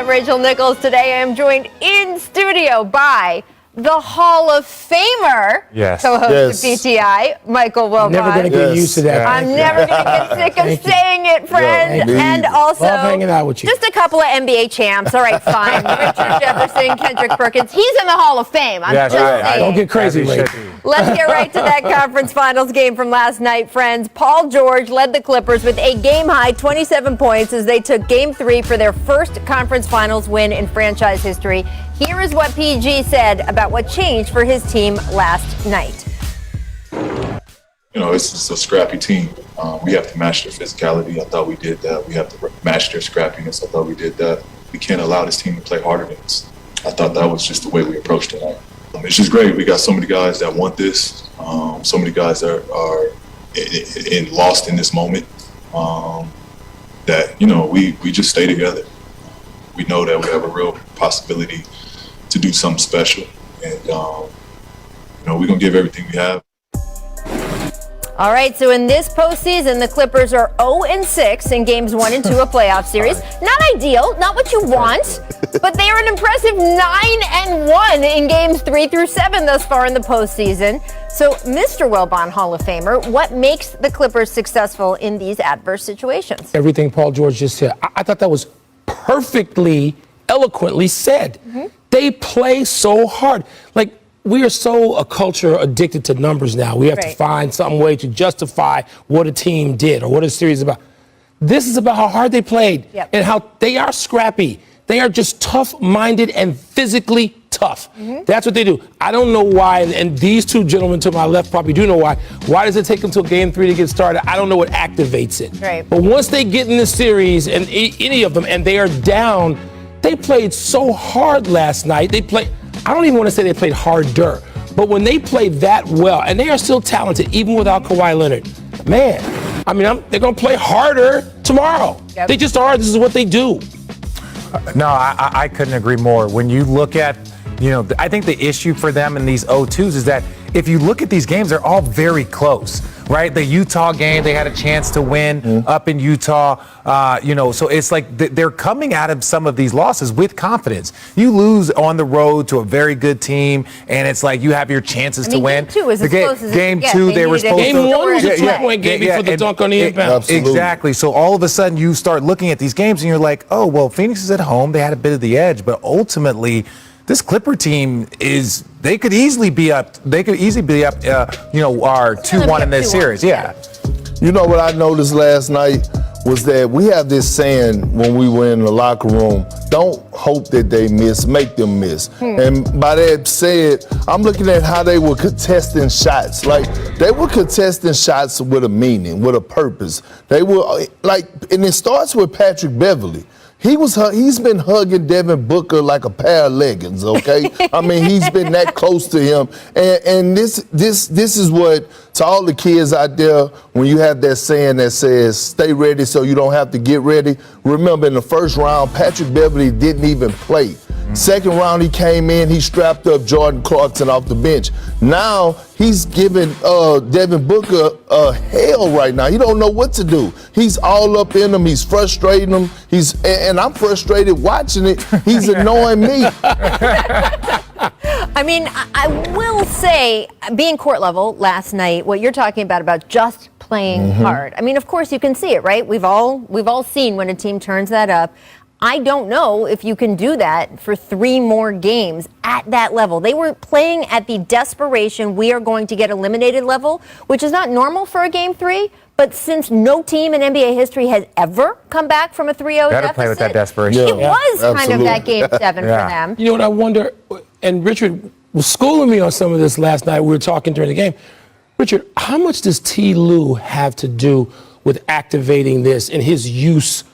I'm Rachel Nichols. Today I am joined in studio by the Hall of Famer, co-host of PTI, Michael Wilbon. Never going to get used to that. I'm never going to get sick of saying it, friend. And also, love hanging out with you. Just a couple of NBA champs. All right, fine. Richard Jefferson, Kendrick Perkins. He's in the Hall of Fame. I'm just saying. Don't get crazy, Ray. Let's get right to that conference finals game from last night, friends. Paul George led the Clippers with a game-high 27 points as they took Game 3 for their first conference finals win in franchise history. Here is what PG said about what changed for his team last night. You know, this is a scrappy team. We have to match their physicality. I thought we did that. We have to match their scrappiness. I thought we did that. We can't allow this team to play harder than us. I thought that was just the way we approached tonight. It's just great. We got so many guys that want this. So many guys that are lost in this moment. That, you know, we just stay together. We know that we have a real possibility to do something special. And, you know, we're going to give everything we have. All right, so in this postseason, the Clippers are 0-6 in games 1 and 2 of playoff series. Not ideal, not what you want, but they are an impressive 9-1 in games 3 through 7 thus far in the postseason. So, Mr. Wilbon, Hall of Famer, what makes the Clippers successful in these adverse situations? Everything Paul George just said. I thought that was perfectly, eloquently said. Mm-hmm. They play so hard. Like, we are so a culture addicted to numbers now. We have to find some way to justify what a team did or what a series is about. This is about how hard they played and how they are scrappy. They are just tough-minded and physically tough. Mm-hmm. That's what they do. I don't know why, and these two gentlemen to my left probably do know why. Why does it take until Game 3 to get started? I don't know what activates it. Right. But once they get in the series, and any of them, and they are down, they played so hard last night. I don't even want to say they played harder, but when they play that well, and they are still talented, even without Kawhi Leonard, man, I mean, they're going to play harder tomorrow. Yep. They just are. This is what they do. No, I couldn't agree more. When you look at, you know, I think the issue for them in these 0-2s is that if you look at these games, they're all very close, right? The Utah game, they had a chance to win up in Utah, you know, so it's like they're coming out of some of these losses with confidence. You lose on the road to a very good team, and it's like you have your chances to win. Game 2 is as close as Game 2, they were supposed to. Game 1 was a 2-point game for the dunk on the inbound. Exactly. So all of a sudden you start looking at these games and you're like, oh, well, Phoenix is at home. They had a bit of the edge, but ultimately this Clipper team they could easily be up, you know, our 2-1 in this series. Yeah. You know what I noticed last night was that we have this saying when we were in the locker room, don't hope that they miss, make them miss. And by that said, I'm looking at how they were contesting shots. Like, they were contesting shots with a meaning, with a purpose. They were like, and it starts with Patrick Beverley. He's been hugging Devin Booker like a pair of leggings, okay? I mean, he's been that close to him. And this is what, to all the kids out there, when you have that saying that says, stay ready so you don't have to get ready. Remember, in the first round, Patrick Beverley didn't even play. Second round, he came in, he strapped up Jordan Clarkson off the bench. Now, he's giving Devin Booker hell right now. He don't know what to do. He's all up in him. He's frustrating him. And I'm frustrated watching it. He's annoying me. I mean, I will say, being court level last night, what you're talking about just playing hard. I mean, of course, you can see it, right? We've all seen when a team turns that up. I don't know if you can do that for 3 more games at that level. They were playing at the desperation, we are going to get eliminated level, which is not normal for a Game 3. But since no team in NBA history has ever come back from a 3-0 deficit, play with that desperation. It was kind of that Game 7 for them. You know what I wonder, and Richard was schooling me on some of this last night. We were talking during the game. Richard, how much does T. Lue have to do with activating this and his use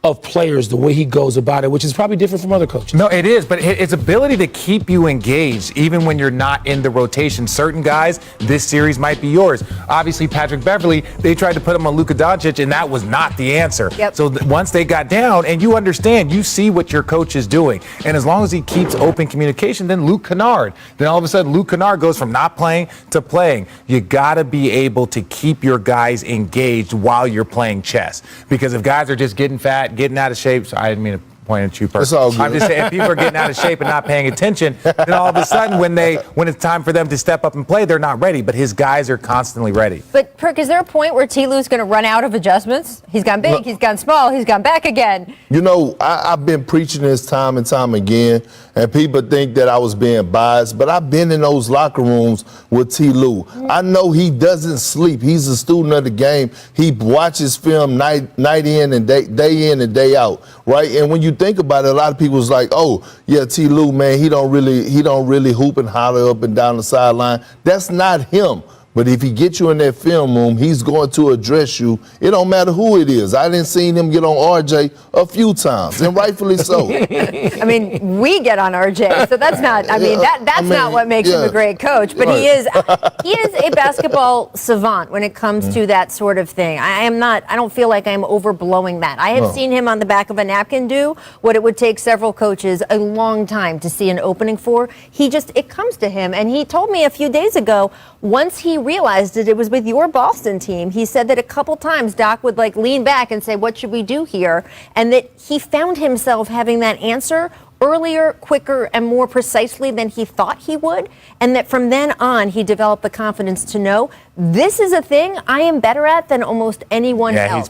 of players, the way he goes about it, which is probably different from other coaches? No, it is, but its ability to keep you engaged, even when you're not in the rotation. Certain guys, this series might be yours. Obviously, Patrick Beverley, they tried to put him on Luka Doncic, and that was not the answer. Yep. So once they got down, and you understand, you see what your coach is doing, and as long as he keeps open communication, then Luke Kennard. Then all of a sudden, Luke Kennard goes from not playing to playing. You got to be able to keep your guys engaged while you're playing chess, because if guys are just getting fat, getting out of shape, so I didn't mean to pointing at you, Perk. It's all good. I'm just saying, if people are getting out of shape and not paying attention, then all of a sudden, when it's time for them to step up and play, they're not ready. But his guys are constantly ready. But Perk, is there a point where T. Lou's going to run out of adjustments? He's gone big, he's gone small, he's gone back again. You know, I've been preaching this time and time again, and people think that I was being biased, but I've been in those locker rooms with T. Lou. I know he doesn't sleep. He's a student of the game. He watches film night in and day in and day out, right? And when you think about it, a lot of people's like, oh, yeah, T. Lou, man, he don't really hoop and holler up and down the sideline. That's not him. But if he gets you in that film room, he's going to address you. It don't matter who it is. I didn't see him get on RJ a few times, and rightfully so. I mean, we get on RJ, so that's not. That's not what makes him a great coach. But he is a basketball savant when it comes to that sort of thing. I don't feel like I'm overblowing that. I have seen him on the back of a napkin do what it would take several coaches a long time to see an opening for. It comes to him, and he told me a few days ago. Once he realized it was with your Boston team, he said that a couple times Doc would lean back and say, what should we do here? And that he found himself having that answer earlier, quicker, and more precisely than he thought he would. And that from then on, he developed the confidence to know this is a thing I am better at than almost anyone else.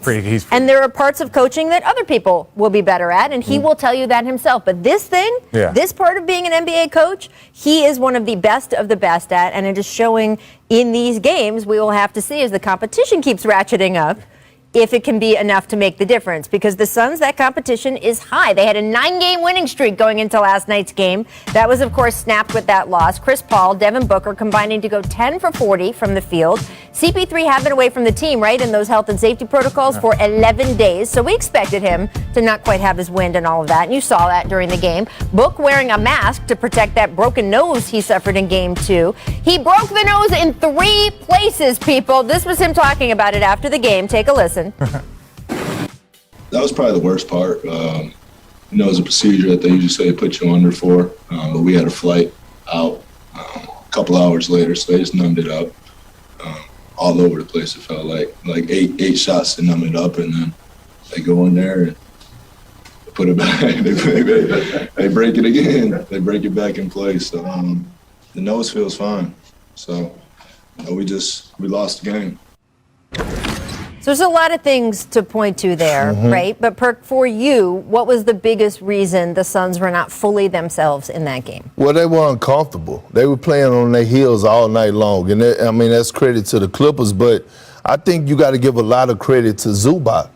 And there are parts of coaching that other people will be better at, and he will tell you that himself. But this thing, this part of being an NBA coach, he is one of the best at, and it is showing in these games. We will have to see as the competition keeps ratcheting up if it can be enough to make the difference, because the Suns, that competition is high. They had a 9-game winning streak going into last night's game. That was, of course, snapped with that loss. Chris Paul, Devin Booker combining to go 10 for 40 from the field. CP3 had been away from the team, right, in those health and safety protocols for 11 days, so we expected him to not quite have his wind and all of that, and you saw that during the game. Book wearing a mask to protect that broken nose he suffered in Game 2. He broke the nose in 3 places, people. This was him talking about it after the game. Take a listen. That was probably the worst part. It was a procedure that they usually say put you under for, but we had a flight out a couple hours later, so they just numbed it up all over the place. It felt like eight shots to numb it up, and then they go in there and put it back. they break it again. They break it back in place. So the nose feels fine. So we lost the game. So there's a lot of things to point to there, right? But Perk, for you, what was the biggest reason the Suns were not fully themselves in that game? Well, they were uncomfortable. They were playing on their heels all night long. And that's credit to the Clippers, but I think you got to give a lot of credit to Zubac.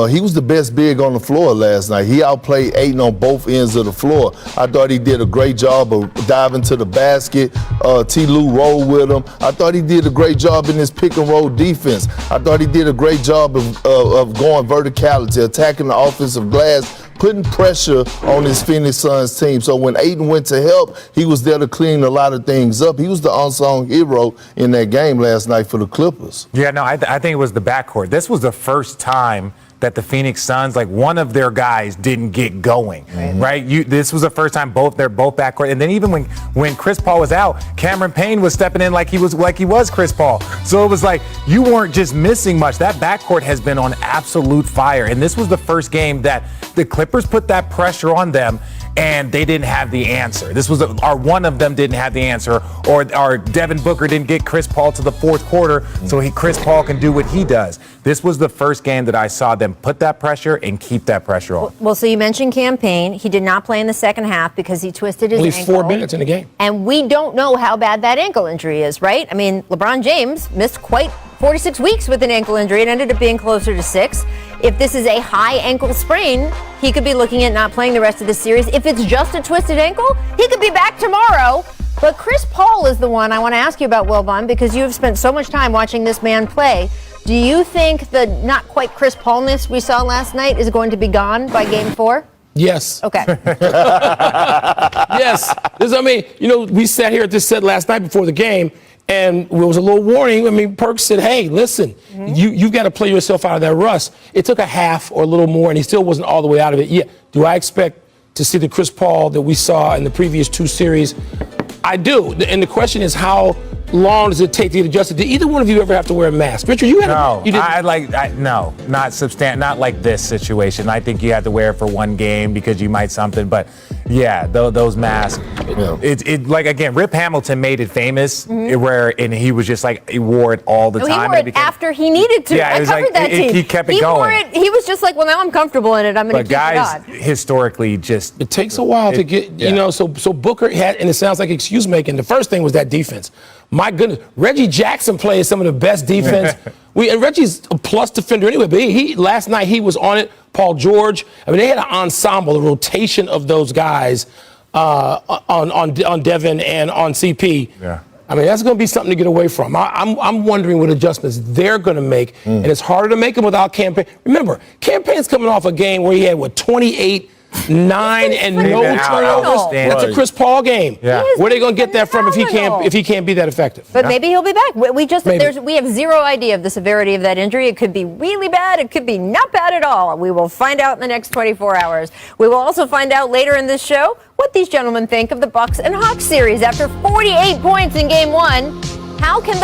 He was the best big on the floor last night. He outplayed Ayton on both ends of the floor. I thought he did a great job of diving to the basket. T. Lou rolled with him. I thought he did a great job in his pick and roll defense. I thought he did a great job of going verticality, attacking the offensive glass, putting pressure on his Phoenix Suns team. So when Ayton went to help, he was there to clean a lot of things up. He was the unsung hero in that game last night for the Clippers. Yeah, no, I think it was the backcourt. This was the first time that the Phoenix Suns, one of their guys didn't get going, right? This was the first time they're both backcourt. And then even when Chris Paul was out, Cameron Payne was stepping in like he was Chris Paul. So it was like you weren't just missing much. That backcourt has been on absolute fire. And this was the first game that the Clippers put that pressure on them, and they didn't have the answer. This was one of them didn't have the answer, or Devin Booker didn't get Chris Paul to the fourth quarter, so Chris Paul can do what he does. This was the first game that I saw them put that pressure and keep that pressure on. Well, so you mentioned Cam Payne. He did not play in the second half because he twisted his ankle. At least 4 minutes in the game. And we don't know how bad that ankle injury is, right? I mean, LeBron James missed quite 46 weeks with an ankle injury. It ended up being closer to 6. If this is a high ankle sprain, he could be looking at not playing the rest of the series. If it's just a twisted ankle, he could be back tomorrow. But Chris Paul is the one I want to ask you about, Wilbon, because you have spent so much time watching this man play. Do you think the not quite Chris Paulness we saw last night is going to be gone by Game 4? Yes. Okay. Yes. We sat here at this set last night before the game, and there was a little warning. Perk said, hey, listen, you've got to play yourself out of that rust. It took a half or a little more, and he still wasn't all the way out of it. Yeah. Do I expect to see the Chris Paul that we saw in the previous 2 series? I do. And the question is, how long does it take to get adjusted? Did either one of you ever have to wear a mask? Richard, you had No, you didn't. no, not like this situation. I think you had to wear it for one game because you might something. But yeah, those masks. It like again, Rip Hamilton made it famous and he was just like he wore it all the No, time. he wore it after he needed to. Yeah, it I was covered like- that it- team. he kept it He wore going. it. He was just like, well, now I'm comfortable in it. I'm going to But keep guys, it on. historically, just It takes a while to get, yeah. so Booker had, and it sounds like excuse making. The first thing was that defense. My goodness, Reggie Jackson plays some of the best defense. And Reggie's a plus defender anyway, but he last night he was on it. Paul George. I mean, they had an ensemble, a rotation of those guys on Devin and on CP. Yeah. I mean, that's going to be something to get away from. I'm wondering what adjustments they're going to make, and it's harder to make them without Campaign. Remember, Campaign's coming off a game where he had 28. 9 and no Freaking turnovers. outstanding. That's a Chris Paul game. Yeah. He is Where are they going to get that from phenomenal. if he can't be that effective? But maybe he'll be back. We just Maybe. we have zero idea of the severity of that injury. It could be really bad. It could be not bad at all. We will find out in the next 24 hours. We will also find out later in this show what these gentlemen think of the Bucks and Hawks series after 48 points in Game 1. How can the